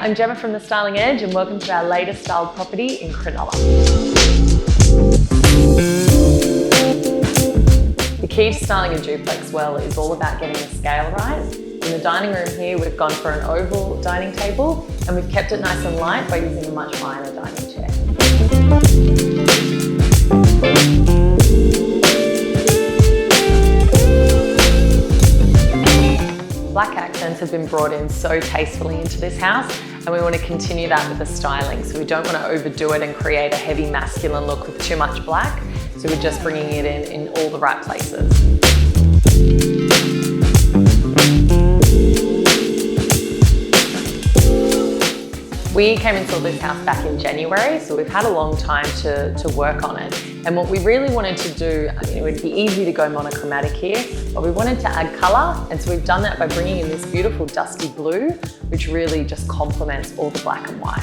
I'm Gemma from The Styling Edge and welcome to our latest styled property in Cronulla. The key to styling a duplex well is all about getting the scale right. In the dining room here, we've gone for an oval dining table and we've kept it nice and light by using a much finer dining chair. Black accents have been brought in so tastefully into this house and we want to continue that with the styling. So we don't want to overdo it and create a heavy masculine look with too much black. So we're just bringing it in all the right places. We came and saw this house back in January, so we've had a long time to work on it. And what we really wanted to do, it would be easy to go monochromatic here, but we wanted to add colour, and so we've done that by bringing in this beautiful dusty blue, which really just complements all the black and white.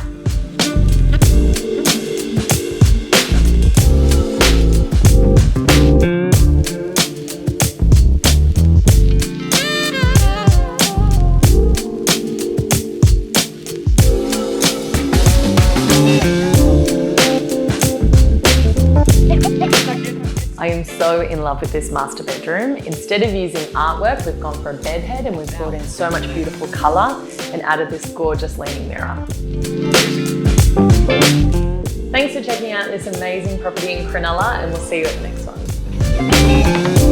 I am so in love with this master bedroom. Instead of using artwork, we've gone for a bed head and we've brought in so much beautiful colour and added this gorgeous leaning mirror. Thanks for checking out this amazing property in Cronulla and we'll see you at the next one.